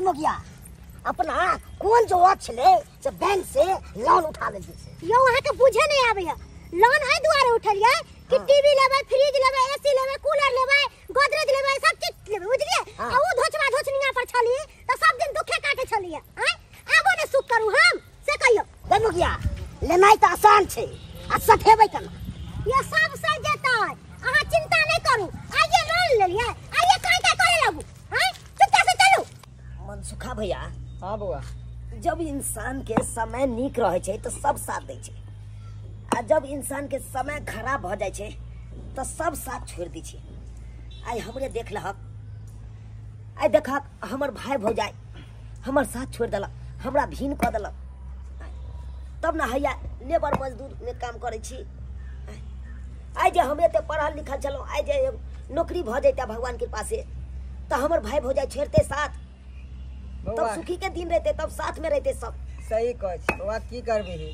मुखिया अपना कौन जो छले से बैंक से लोन उठा ले यो वहां के बुझे नहीं आवे लोन है दुआरे उठलिए कि टीवी लेबे फ्रिज लेबे एसी लेबे कूलर लेबे गोदरेज लेबे सब चीज लेबे बुझलिए आ उ धोचवा धोचनिया पर छली त सब दिन दुखे काटे छलिए हैं आगो ने सुख करू हम से कहियो हे मुखिया लेनाइ त आसान छे आ सठेबै केना ये सब सही जेतै अहाँ चिंता नहीं करू आइए लोन ले लिए आइए काई का करे लगू हैं चुपचाप से चलू मनसुखा भैया हां बउआ जब इंसान के समय नीक रहे छे तो सब साथ दे छे आ जब इंसान के समय खराब हो जाए छे तो सब साथ छोड़ दी छे आई हमरे देख लहक आई देखक हमर भाई भौजाई हमर साथ छोड़ देलक हमरा भीन क देलक तब ना हैया लेबर मजदूर में काम करे छी आई जे हमे ते पढ़ल लिखल चलो आई जे नौकरी भ जैता भगवान के पासे तो हमर भाई भौजाई छोड़ते साथ तब सुखी के दिन रहते तब साथ में रहते सब सही कह छी बउआ की करबे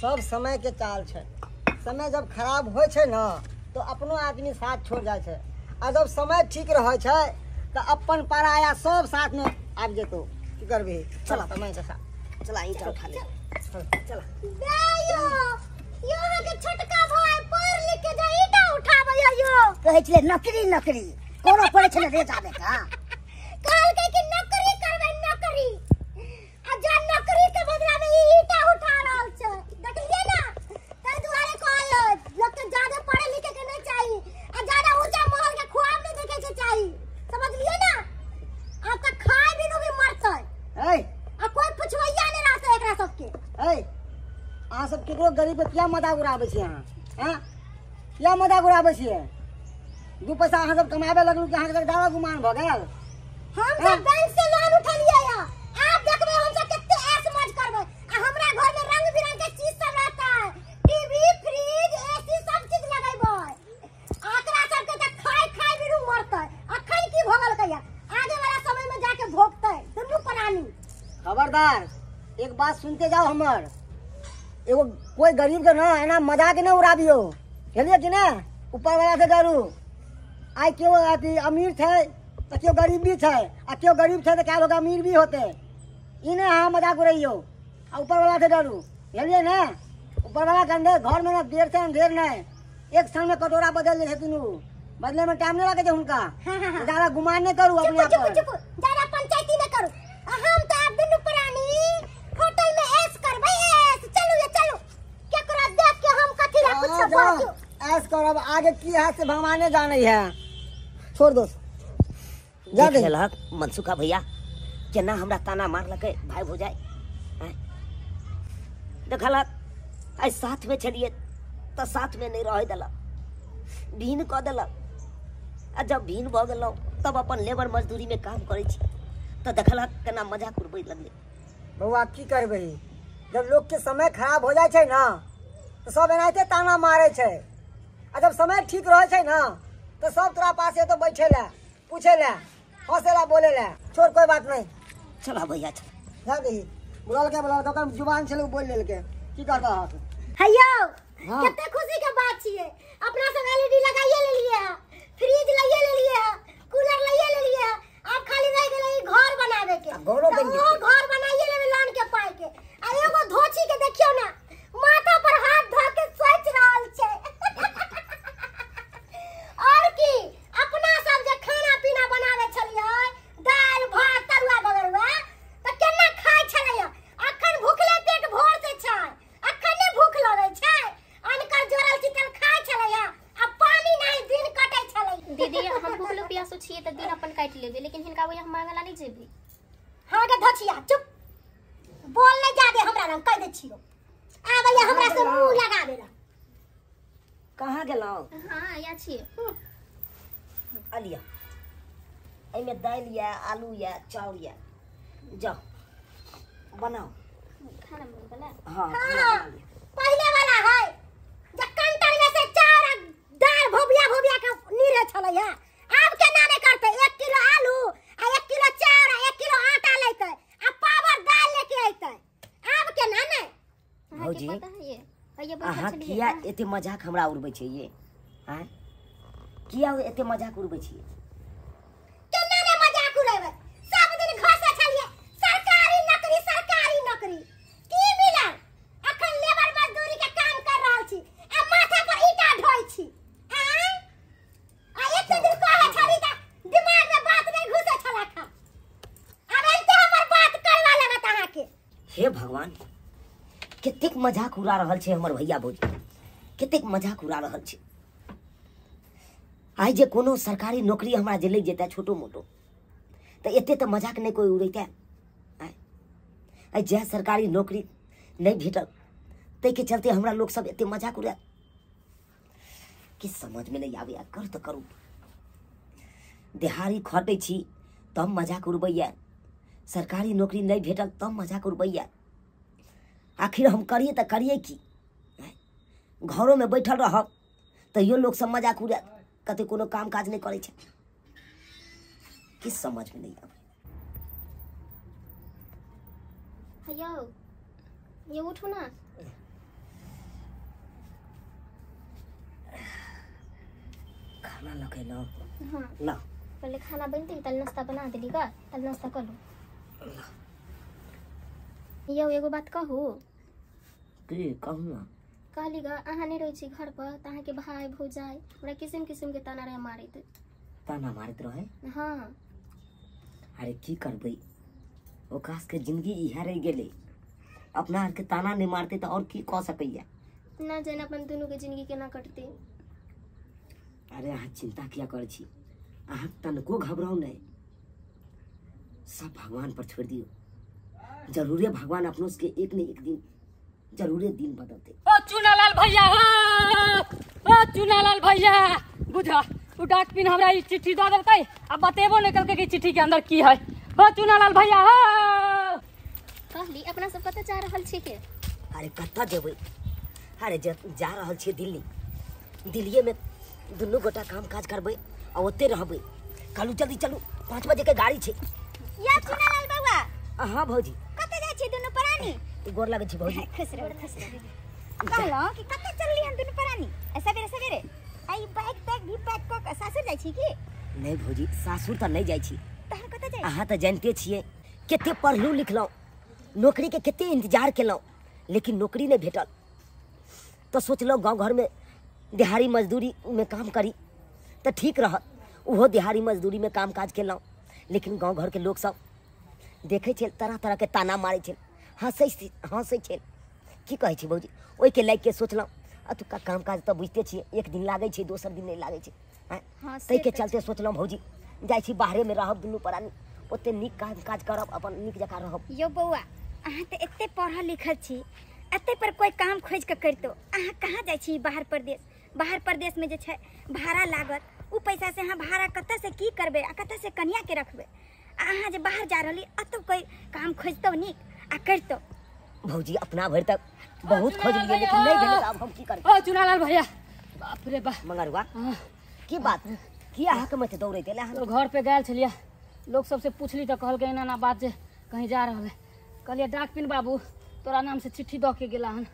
सब समय के चाल छे समय जब खराब होय छे ना तो अपनो आदमी साथ छोड़ जाय छे आ जब समय ठीक रहे छे तो अपन पराया सब साथ में आब जेतो की करबे चला समय के साथ चला ईटा उठा ले चला दायो यो के छोटका भाई पढ़ लिख के जा ईटा उठाबे यो कहै छले नौकरी नौकरी कोनो पढ़े छले रे जाबे का कहल के कि नौकरी करबे नौकरी आ जा नौकरी के बदला में ईटा उठा रहल छे देखलिए ना तै दुआरे कहल लोग के ज्यादा पढ़े लिखे के नहीं चाहिए आ ज्यादा ऊंचा महल के ख्वाब नहीं देखे के चाहिए समझलिए ना आप का खाए बिनु भी मरतै ए आ कोई पुछवैया नहीं रहते एकरा सबके ए आ सब केकरो गरीब पे क्या मजाक उड़ाबे छी अहाँ हैं क्या मजाक उड़ाबे छी दू पैसा अहाँ सब कमाबे लगलू कि अहाँ के दावा गुमान भ गेल हम सब बैंक से लोन उठलिए या आप देखबे हम सब कितने ऐश मौज करबे आ हमरा घर में रंग बिरंग के चीज सब रहता है टीवी फ्रिज एसी सब चीज लगेबे आकरा सब के खाई खाई बिनु मरतै अखन की भगल कहिया आगे वाला समय में जाके भोगतै दुनू प्राणी खबरदार एक बात सुनते जाओ हमर एगो कोई गरीब के ना एना मजाक न उड़ाबियो चलिए कि ना ऊपर वाला से डरू आई क्यों आती अमीर थे तो क्यों गरीब भी थे आ क्यों गरीब थे तो क्या लोग अमीर भी होते इन्हें हाँ मजाक उड़ाइयो आ ऊपर वाला से डरू चलिए ना ऊपर वाला के अंदर घर में ना देर से अंधेर नहीं एक क्षण में कटोरा बदल दे तीनू बदले में टाइम नहीं लगे उनका ज्यादा गुमान नहीं करू अपने आप पर ज्यादा पंचायती न करू हम तो आप दुनू प्राणी होटल में ऐश करबे ऐश चलू ये चलू केकरा देख के हम कथि ला कुछ बाजू ऐस करब आगे की हाथ से भगवाने जाने है छोड़ दो जा दे लहक मनसुखा भैया केना हमरा ताना मार लगे भाई भौजाई देखलक आई साथ में छलिए तो साथ में नहीं रह देलक भीन क देलक आ जब भीन भ गेलौ तब अपन लेबर मजदूरी में काम करे छी तो देखलक केना मजाक उड़बै लगले बउआ की करबे जब लोग के समय खराब हो जाए छे ना तो सब एनाते ताना मारे छे आ जब समय ठीक रहे छे ना तो सब तोरा पास तो बैठे ला पूछे ला हंसे ला बोले ला छोड़ कोई बात नहीं चला भैया चल जा दही बुला के जुबान छे बोल लेल के की करता हाथ हैयो हाँ। कितने खुशी के बात छिए अपना सब एलईडी लगाइए ले लिए फ्रिज ले लिए कूलर ले लिए अब खाली रह गेलै घर बनावे के घरो बन तो वो घर बनाइए लेबे लोन के पाई के आ एगो धोची के देखियो ना माथा पर हाथ धर के सोच रहल छे और की अपना सब जे खाना पीना बनावे छलिए दाल भात तरुआ बगरुआ त केना खाय छलिए अखन भूखले पेट भोर से छै अखन ने भूख लगे छै अनकर जोरल चिकन खाय छलिए आ पानी नहीं दिन कटे छलिए दीदी हम भूखलो प्यासो छिए त दिन अपन काट लेबे लेकिन हिनका वो हम मांगला नहीं जेबे हां के धछिया चुप बोल ले जा दे हमरा रंग कह दे छियो आबैया हमरा से मुंह लगाबे ला कहां गेलौ हां या छिए अलिया एमे दाल या आलू या चाउर या जाओ बनाओ खाना बनला हां हां पहले वाला है जे कंटर में से चार दाल भोबिया भोबिया के नीरे छलैया अब केना नहीं करते 1 किलो आलू आ 1 किलो चाउर आ 1 किलो आटा लेते आ पावर दाल लेके आइते अब केना नहीं भौजी पता है ये बैठल अहाँ छलिए किया एते मजाक हमरा उड़बै छै ये हैं किया एते मजाक उड़बै छियै केना ने मजाक उड़ेबे सब दिन घसे छलिए हे भगवान, कतेक मजाक उड़ा रहल छै हमर भैया भौजी, कतेक मजाक उड़ा रहल छै। आइ जे कोनो सरकारी नौकरी हमरा जे लग जेतै छोटो मोटो, तऽ एते तऽ मजाक नहीं कोई उड़ैतै। आइ जे सरकारी नौकरी नहीं भेटल, तै के चलते हमरा लोग सब एते मजाक उड़ा, किछ समझ में नहीं आबैया। कर तऽ करू, दिहाड़ी खटै छी तब मजाक उड़बैया, सरकारी नौकरी नहीं भेटल तब मजाक उड़बैया। आखिर हम करिए तऽ करिए की? घरों में बैठल रहब तैयो लोग सब मजाक उड़ा, कते कोनो काम काज नहीं करे छै, किछ समझ में नहीं आबै। ये उठो ना। खाना लगे ना। हाँ ला पहले खाना बनते तल नाश्ता बना दिली का, तल नाश्ता कर लो। यो एगो बात कहू। की कहू ना? कहली गा अहाँ नहीं रही छी घर पर, त अहाँ के भाई भौजाई हमरा किस्म किस्म के ताना रहे मारैत। ताना मारत रहे? हाँ। अरे की करबै, ओकास के जिंदगी इहे रह गेले, अपना आर के ताना नहीं मारते तो और की कह सकैया। ना जाने अपन दोनों के जिंदगी केना कटते। अरे अहाँ चिंता किया कर छी, अहाँ तनको घबराओ नहीं, सब भगवान पर छोड़ दियो। जरूरे भगवान अपनों के एक न एक दिन जरूरे दिन बदलते। ओ चुनालाल भैया, ओ चुनालाल भैया, बुझा उ डाक पिन हमरा ई चिट्ठी दऽ देलकै, अब बतेबो नहीं कलकै कि चिट्ठी के अंदर की है। ओ चुनालाल भैया, कहली अपना सब कतऽ जा रहल छी के? अरे कत्ता जेबै? अरे जा रहल छी दिल्ली। दिल्लीए में दुनू गोटा काम काज करबै और ओते रहबै। कहलू जल्दी चलू, 5 बजे के गाड़ी छै। या चुनालाल बउआ, हाँ भौजी। कतऽ जाइ छी दुनू प्राणी? गोर लागै छी भौजी। खुश रहो, खुश रहो। कहलो कि कतऽ चलली हम दुनू प्राणी सवेरे सवेरे? आई बैग तैग भी पैक क के सासुर जाइ छी की? नहीं भौजी, सासुर तऽ नहीं जाइ छी। तहन कतऽ जाइ? अहाँ तऽ जानते छियै कते पढ़लू लिखलहुँ, नौकरी के कते इंतजार केलहुँ, लेकिन नौकरी नहीं भेटल। तो सोचलहुँ गाँव घर में दिहाड़ी मजदूरी में काम करी तो ठीक रहत। उहो दिहाड़ी मजदूरी में काम काज केलहुँ, लेकिन गाँव घर के लोग सब देखे छै तरह तरह के ताना मारे छै, हंसै छै। की कहै छी भौजी, ओहि के लाग के सोचलहुँ अतुका काम काज तऽ बुझते छियै, एक दिन लागै छै दोसर दिन नहीं लागै छै। हाँ, तै के चलते सोचलहुँ भौजी जाइ छी बाहरे में रहब दुनू प्राणी, ओते नीक काम काज करब, अपन नीक जकाँ रहब। यो बउआ, अहाँ तऽ एते पढ़ल लिखल छी, एते पर कोई काम खोज के करितो। अहाँ कहाँ जाइ छी बाहर प्रदेश? बाहर प्रदेश में जे छै भाड़ा लागत, उ पैसा से अहाँ भाड़ा कतऽ से की करबे आ कतऽ से कन्या के रखबे? आ अहाँ जे बाहर जा रहली अतो कोई काम खोजतो नीक आ करतो। भौजी अपना भर तक बहुत खोज लिए, लेकिन नहीं भेल, अब हम की करब? ओ चुनालाल भैया, बाप रे बाप। मंगरुआ की बात की अहाँ के मत दौड़े देला? तो घर पे गए छलिया, लोग सबसे पूछली तो कहलकै एना ना बात जे कहीं जा रहल है। कहलिए डाक पिन बाबू तोरा नाम से चिट्ठी दऽ के गेला हन।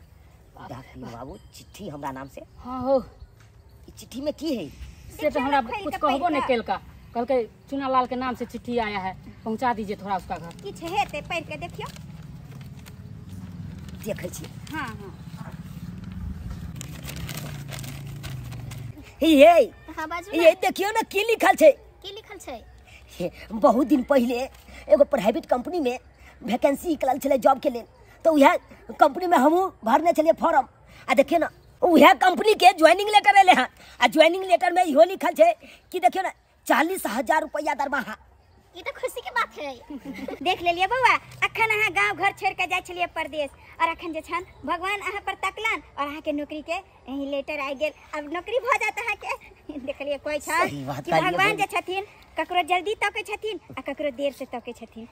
डाकिन बाबू चिट्ठी हमरा नाम से? हाँ हो। ई चिट्ठी में की है? से तो हमरा कुछ कहबो नहीं केलका, कहलकै चुनालाल के नाम से चिट्ठी आया है, पहुंचा दीजिए थोड़ा उसका घर। किछ हेतै पढ़ के देखियो। देखै छी। हाँ हाँ। ये हाँ बाजू ये देखियो ना की लिखल छै। की लिखल छै? हे, बहुत दिन पहले एगो प्राइवेट कंपनी में वैकेंसी निकलल छलै जॉब के लिए, तो वह कंपनी में हमहूँ भरने छलिए फॉर्म। आ देखिए ना वह कंपनी के ज्वाइनिंग लेटर एले हैं, आ ज्वाइनिंग लेटर में इहो लिखल छै कि देखियो ना 40,000 रुपया दरमाहा। ये तो खुशी की बात है। देख लेलिए बउआ, अखन अहाँ गांव घर छोड़ के जाय छलिए परदेश, और अखन जे छन भगवान अहाँ पर तकलन और अहाँ के नौकरी के यही लेटर आ गेल। अब नौकरी भ जात अहाँ के। देखलिए कोई छन सही बात कि कहलिए भगवान बउआ। जे छथिन ककरो जल्दी तके छथिन आ ककरो देर से तके छथिन।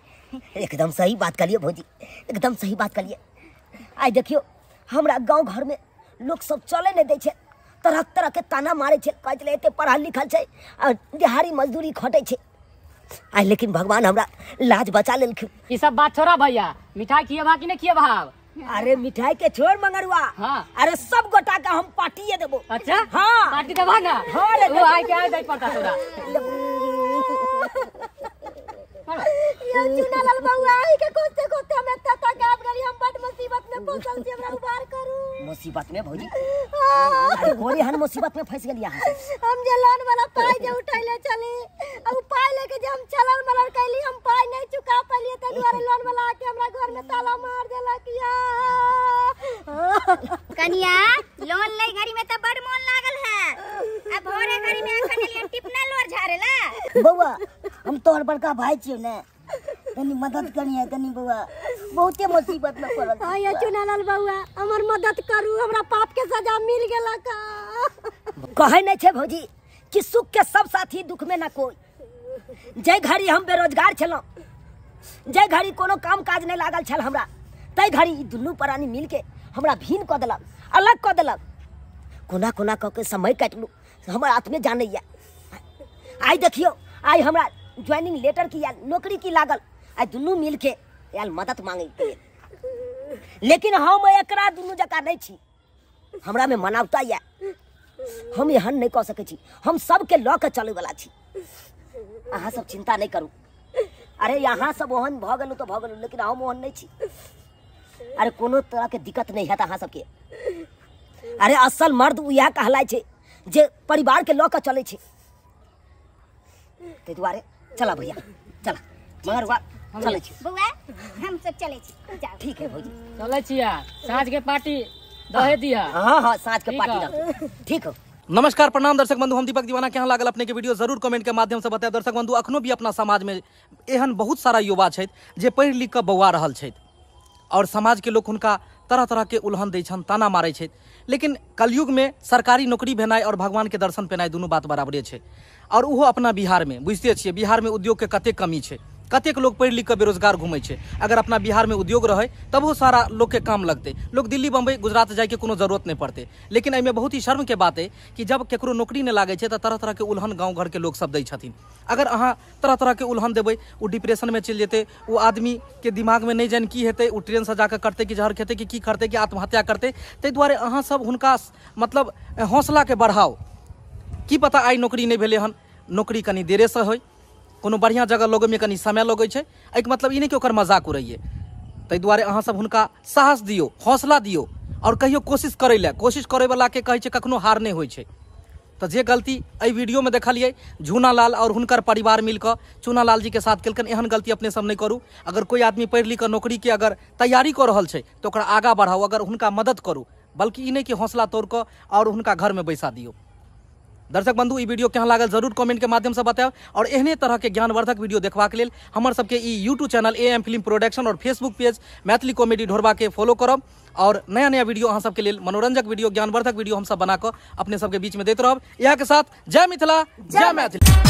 एकदम सही बात करिए भौजी, एकदम सही बात करिए। आई देखियो हमरा गांव घर में लोग सब चले नहीं दै छै, तरह तरह के ताना मारे छै, कहै छलै एते पढ़ल लिखल छै आ दिहाड़ी मजदूरी खटै छै। आई लेकिन भगवान हमरा लाज बचा लेलखिन। ये सब बात छोड़ा भैया, मिठाई खिएबा कि नहीं खिएबा? अरे मिठाई के छोड़ मंगरुआ, हाँ। अरे सब गोटा का हम पार्टी देबो। अच्छा हाँ। पार्टी देबा ना? हाँ रे, वो आइ के आ जाई पड़ता तोरा। यो चुनालाल बउआ, आई के कोते कोते में तता गाब गली हम बड मुसीबत में फंसल छी, हमरा उबार करू। मुसीबत में भौजी? अरे कोरी हन मुसीबत में फंस गेलिया। हम जे लोन वाला पाई जे उठैले चली, अब पाई लेके जे हम चलल मलल कैली, हम पाई नहीं चुका पालिए, त दुआरे लोन वाला आके हमरा घर में ताला मार देल। कनिया लोन ले घड़ी में तो बड़ मन लागल है। अब भोरे घड़ी में आखन लिए टिपना लोर झारेला। बउआ हम तोहर बड़का भाई छियो ने, तनी मदद करिए तनी बउआ, बहुते मुसीबत में पड़ल छी। आया चुनालाल बउआ हमर मदद करू, हमरा पाप के सजा मिल गेला का। कहे नहीं छे भौजी कि सुख के सब साथी दुख में ना कोई। जय घड़ी हम बेरोजगार छलौ, जय घड़ी कोनो काम काज नहीं लागल छल हमरा, तय घड़ी ई दुनू प्राणी मिल के हमरा भीन क देलक, अलग क देलक। कोना कोना क के समय काटलू, हमर हाथ में जानैया। आई देखियो आई हमरा ज्वाइनिंग लेटर की आयल, नौकरी की लागल, आई दुनू मिल के आयल मदद मांगे के। लेकिन हम एकरा दुनू जका नहीं छी, हमरा में मानवता या, हम एहन नहीं कह सके छी, हम सबके लऽ के चले वाला छी। अहाँ सब चिंता नहीं करू। अरे यहाँ सब ओहन भ गेलू तो भ गेलू, लेकिन हम ओहन नहीं छी। अरे कोनो तरह के दिक्कत नहीं है अहाँ सबके। अरे असल मर्द यह कहलाय छे जे परिवार के लऽ के चले छे। ते दुआरे चला भैया चला, मगर चले छी बउआ हम सब चले छी। जाओ ठीक है भौजी, चले छिया, साँझ के पार्टी दहे दिया। हाँ हाँ साँझ के ठीक पार्टी है। रख, ठीक हो। नमस्कार प्रणाम दर्शक बंधु, हम दीपक दीवाना के यहाँ लागल अपने के वीडियो जरूर कमेंट के माध्यम से बताए। दर्शक बंधु अखनो भी अपना समाज में एहन बहुत सारा युवा छथि जे पढ़ि लिख कऽ बौआ रहल छथि और समाज के लोग हुनका तरह तरह के उल्हन दै छनि, ताना मारै छथि। लेकिन कलयुग में सरकारी नौकरी भेनाइ और भगवान के दर्शन पेनाइ दुनू बात बराबरे छै। और उहो अपना बिहार में बुझते छियै, बिहार में उद्योग के कते कमी छै, कतेक लोग पढ़ि लिख कऽ बेरोजगार घूमै छै। अगर अपना बिहार में उद्योग रहे तब वो सारा लोग के काम लगते, लोग दिल्ली बम्बई गुजरात जाए के कोनो जरूरत नहीं पड़ते। लेकिन एहिमे बहुत ही शर्म के बात है कि जब केकरो नौकरी नहीं लागे छै तऽ तरह तरह के उल्हन गाँव घर के लोग सब दै छथिन। अगर अहाँ तरह तरह के उल्हन देबै, वो डिप्रेशन में चलि जेतै, वो आदमी के दिमाग में नहीं जान की हेतै, वो ट्रेन से जाकर करते कि जहर खेतै कि करतै कि आत्महत्या करतै। ताहि दुआरे अहाँ सब हुनका मतलब हौसला के बढ़ाओ। की पता आइ नौकरी नहीं भेलै हन, नौकरी कनी देरे से होय, कोनो बढ़िया जगह लोगे में कनी समय लगे छै। एहिके मतलब ई नहीं कि ओकर मजाक उड़ैए। ताहि दुआरे अहाँ सब हुनका साहस दियो, हौसला दियो और कहियो कोशिश करे ले। कोशिश करे वाला के कहै छै कखनो हार नहीं होइ छै। तो जे गलती एहि वीडियो में देखलिए झूनालाल और हुनकर परिवार मिलकर चूनालाल जी के साथ केलकन, एहन गलती अपने सब नहीं करू। अगर कोई आदमी पढ़ि लिख नौकरी के अगर तैयारी कर रहल छै तो ओकरा आगा बढ़ाओ, अगर हुनका मदद करू, बल्कि ई नहीं कि हौसला तोड़ कऽ और हुनका घर में बैसा दियो। दर्शक बंधु ई वीडियो केहन लागल जरूर कमेंट के माध्यम से बताओ और एहने तरह के ज्ञानवर्धक वीडियो देखबाक लेल हमर सबके ई YouTube channel AM film production और Facebook page Maithili comedy Dhorba के फॉलो करब और नया नया वीडियो अहाँ सबके लेल मनोरंजक वीडियो ज्ञानवर्धक वीडियो हम सब बना कऽ अपने सबके बीच में देते रहब। यहाँ के साथ जय मिथिला जय मैथिली।